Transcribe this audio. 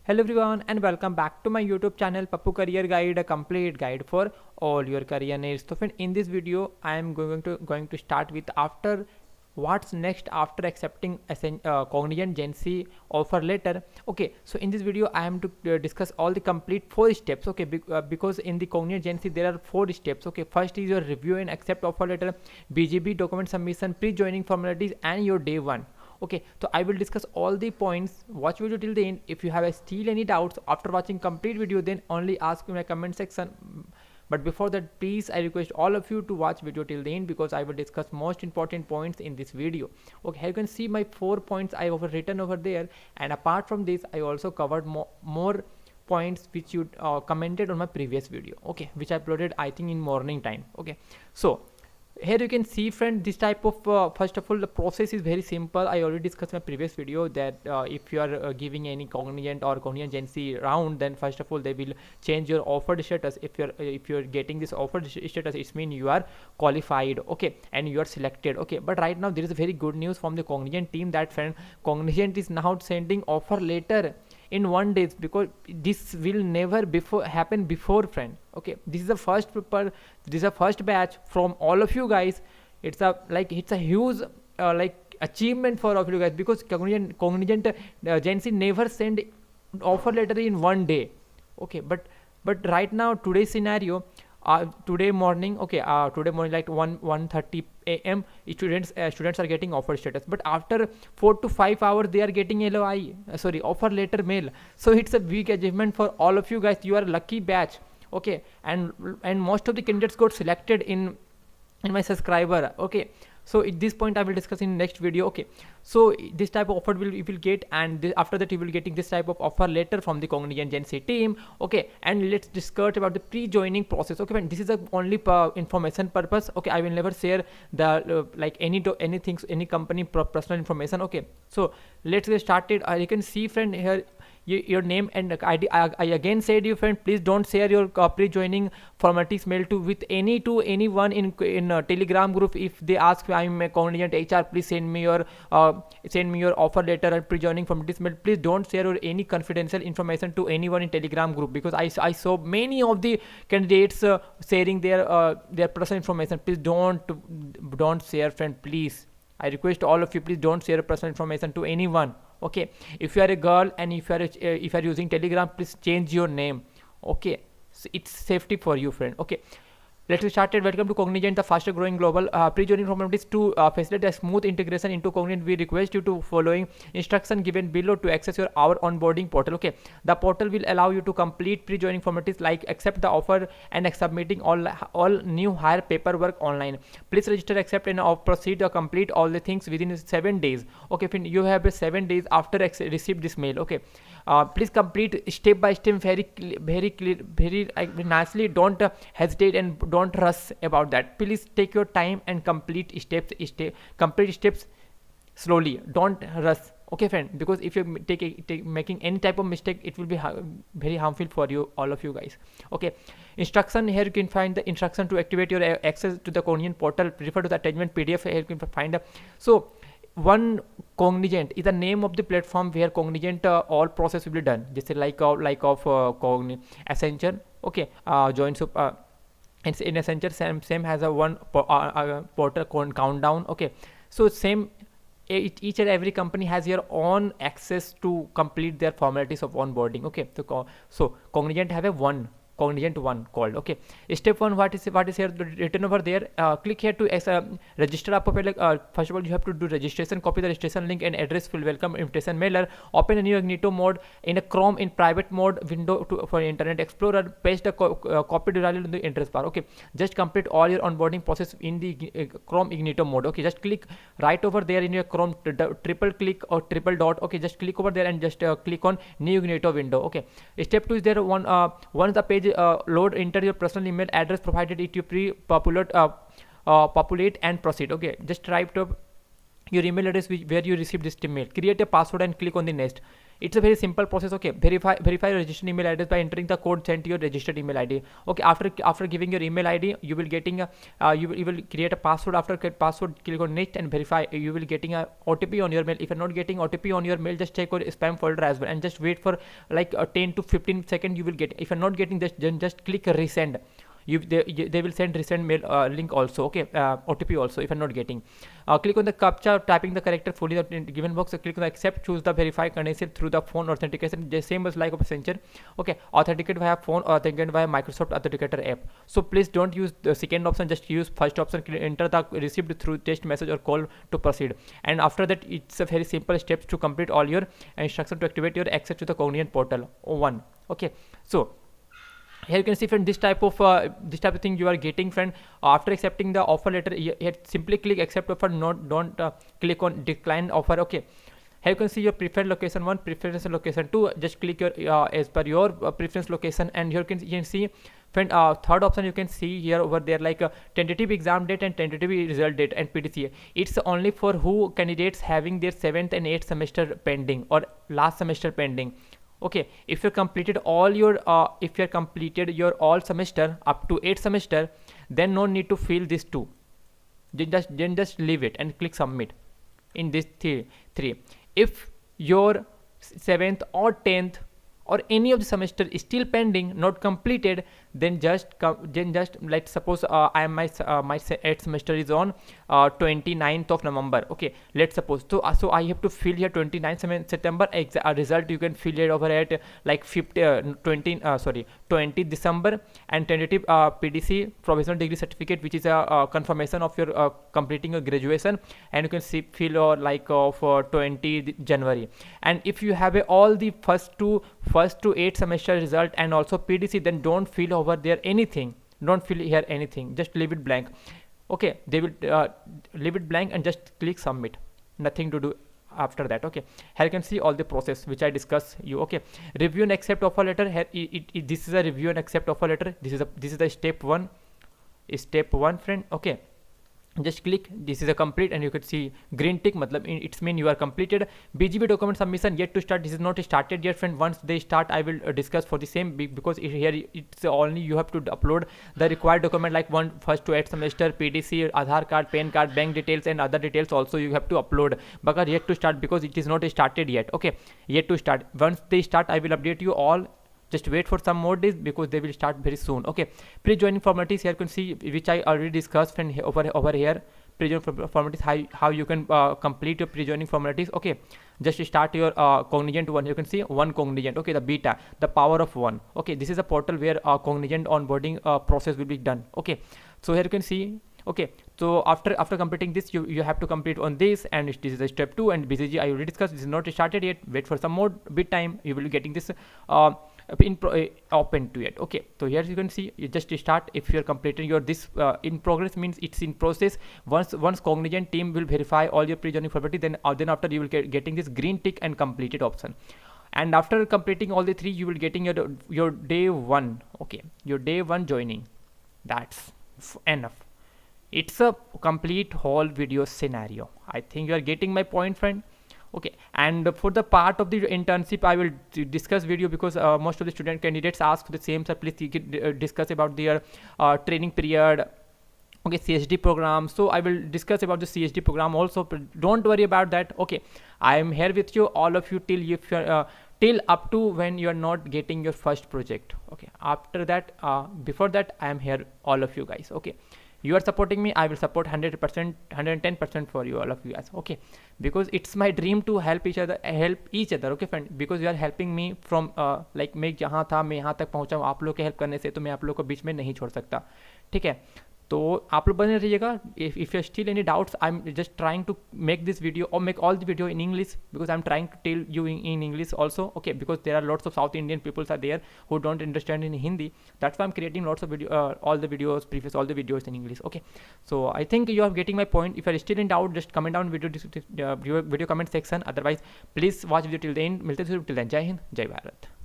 Hello everyone and welcome back to my YouTube channel Pappu Career Guide, a complete guide for all your career needs. So friend, in this video I am going to start with after what's next after accepting Cognizant Gen C offer letter. Okay, so in this video I am to discuss all the complete 4 steps. Okay, because in the Cognizant Gen C there are 4 steps. Okay, first is your review and accept offer letter, BGB document submission, pre-joining formalities, and your day one. Okay, so I will discuss all the points. Watch video till the end. If you have still any doubts after watching complete video, then only ask in my comment section. But before that, please I request all of you to watch video till the end, because I will discuss most important points in this video. Okay, here you can see my 4 points I have written over there, and apart from this I also covered more points which you commented on my previous video. Okay, which I uploaded I think in morning time. Okay, so here you can see friend, this type of first of all the process is very simple. I already discussed in my previous video that if you are giving any Cognizant or Cognizant Gen C round, then first of all they will change your offered status. If you're getting this offered status, it means you are qualified, okay, and you are selected. Okay, but right now there is a very good news from the Cognizant team that friend, Cognizant is now sending offer letter in 1 day, because this will never happen before friend. Okay, this is the first paper, this is a first batch from all of you guys. It's a huge achievement for all of you guys, because Cognizant Gen C never send offer letter in 1 day. Okay, but right now today's scenario, today morning, okay, today morning like 1:30 a.m. students are getting offer status, but after 4 to 5 hours they are getting LOI, offer letter mail. So it's a big achievement for all of you guys. You are a lucky batch. Okay, and most of the candidates got selected in my subscriber. Okay, so at this point I will discuss in next video. Okay, so this type of offer you will get, and after that you will getting this type of offer letter from the Cognizant Gen C team. Okay, and let's discuss about the pre-joining process. Okay, and this is a only information purpose. Okay, I will never share the any company personal information. Okay, so let's get started. You can see friend here your name and ID. I again said you friend, please don't share your pre-joining formalities mail to anyone in a Telegram group. If they ask I'm a Cognizant HR, please send me your offer letter and pre-joining formalities mail. Please don't share your any confidential information to anyone in Telegram group, because I saw many of the candidates sharing their personal information. Please don't share friend, please. I request all of you, please don't share personal information to anyone. Okay, if you are a girl and if you are using Telegram, please change your name. Okay, so it's safety for you friend. Okay, let's get started. Welcome to Cognizant, the faster growing global pre-joining formalities. To facilitate a smooth integration into Cognizant, we request you to following instruction given below to access our onboarding portal. Okay, the portal will allow you to complete pre-joining formalities like accept the offer and submitting all new hire paperwork online. Please register, accept, and proceed to complete all the things within 7 days. Okay, you have 7 days after receive this mail. Okay, please complete step by step, very clear, very nicely. Don't hesitate and don't rush about that. Please take your time and complete steps slowly. Don't rush. Okay friend, because if you making any type of mistake, it will be very harmful for you, all of you guys. Okay, instruction, here you can find the instruction to activate your access to the Cognizant portal. Refer to the attachment PDF. Here you can find so one Cognizant is the name of the platform where Cognizant all process will be done. Just like of Accenture. Okay, joint it's in Accenture same has a one portal called Countdown. Okay, so same each and every company has your own access to complete their formalities of onboarding. Okay, so Cognizant have a Cognizant one called. Okay, step 1, what is here written over there. Click here to register up. First of all you have to do registration. Copy the registration link and address. Will welcome invitation mailer. Open a new Ignito mode in a Chrome in private mode window for Internet Explorer. Paste the copied URL in the address bar. Okay, just complete all your onboarding process in the Chrome Ignito mode. Okay, just click right over there in your Chrome, triple click or triple dot. Okay, just click over there and just click on new Ignito window. Okay, step 2 is there. Once the page load, enter your personal email address provided it. You populate and proceed. Okay, just type to your email address where you received this email. Create a password and click on the next. It's a very simple process. Okay, verify your registered email address by entering the code sent to your registered email ID. Okay, after giving your email ID, you will getting a you will create a password. After create password, click on next and verify. You will getting a OTP on your mail. If you're not getting OTP on your mail, just check your spam folder as well and just wait for like 10 to 15 seconds. You will get. If you're not getting this, then just click resend. They will send resend mail link also. Okay, OTP also if you're not getting. Click on the captcha, typing the character fully in the given box. Click on the accept, choose the verify connection through the phone authentication, the same as like of Accenture. Okay, authenticate via phone or authenticate via Microsoft Authenticator app. So please don't use the second option, just use first option. Enter the received through text message or call to proceed. And after that, it's a very simple steps to complete all your instructions to activate your access to the Cognizant portal. One. Okay, so here you can see, friend, this type of thing you are getting, friend. After accepting the offer letter, you simply click accept offer. Don't click on decline offer. Okay, here you can see your preferred location 1, preference location 2. Just click your as per your preference location, and here you can see, friend, third option you can see here over there like tentative exam date and tentative result date and PTC. It's only for who candidates having their 7th and 8th semester pending or last semester pending. Okay, if you completed all your if you completed your all semester up to 8th semester, then no need to fill this two. Then just leave it and click submit in this three. If your 7th or 10th or any of the semester is still pending, not completed, then just let's suppose I am my 8th semester is on 29th of November. Okay, let's suppose so I have to fill here 29th September result. You can fill it over at like 20 December, and tentative PDC provisional degree certificate, which is a confirmation of your completing your graduation, and you can see fill like of 20 January. And if you have all the first to 8 semester result and also PDC, then don't fill over there anything. Don't fill here anything, just leave it blank. Okay, they will leave it blank and just click submit. Nothing to do after that. Okay, here you can see all the process which I discussed you. Okay, review and accept offer letter. Here this is a review and accept offer letter. This is the step one, friend. Okay, just click, this is a complete, and you could see green tick, matlab it's mean you are completed. BGP document submission yet to start. This is not started yet, friend. Once they start, I will discuss for the same, because here it's only you have to upload the required document like 1st to 8th semester PDC, Aadhaar card, PAN card, bank details, and other details also you have to upload, but yet to start because it is not started yet. Okay, yet to start. Once they start, I will update you all. Just wait for some more days because they will start very soon. Okay, pre-joining formalities, here you can see, which I already discussed, and over here pre-joining formalities, how you can complete your pre-joining formalities. Okay, just start your Cognizant one. You can see one Cognizant. Okay, the beta, the power of one. Okay, this is a portal where Cognizant onboarding process will be done. Okay, so here you can see. Okay, so after completing this, you have to complete on this, and this is a step 2. And BCG I already discussed. This is not started yet. Wait for some more bit time. You will be getting this open to it. Okay, so here you can see, you just start. If you are completing your this in progress, means it's in process. Once Cognizant team will verify all your pre-joining property, then after you will getting this green tick and completed option. And after completing all the 3, you will getting your day 1. Okay, your day 1 joining. That's enough. It's a complete whole video scenario. I think you are getting my point, friend. Okay, and for the part of the internship, I will discuss video, because most of the student candidates ask the same. So please discuss about their training period. Okay, CSD program. So I will discuss about the CSD program also. But don't worry about that. Okay, I am here with you, all of you, till up to when you are not getting your first project. Okay, after that, before that, I am here, all of you guys. Okay, you are supporting me, I will support 100%, 110% for you, all of you guys. Okay, because it's my dream to help each other. Okay, friend, because you are helping me from like मैं जहाँ था मैं यहाँ तक पहुँचा हूँ आप लोग के हेल्प करने से, तो मैं आप लोग को बीच में नहीं छोड़ सकता. ठीक है, तो आप लोग बने रहिएगा. If you still any doubts, I'm just trying to make this video or make all the video in English, because I'm trying to tell you in English also. Okay, because there are lots of South Indian people are there who don't understand in Hindi. That's why I'm creating lots of video, all the videos in English. Okay, so I think you are getting my point. If you are still in doubt, just comment down video comment section. Otherwise, please watch video till the end. मिलते हैं till then. जय हिंद, जय भारत.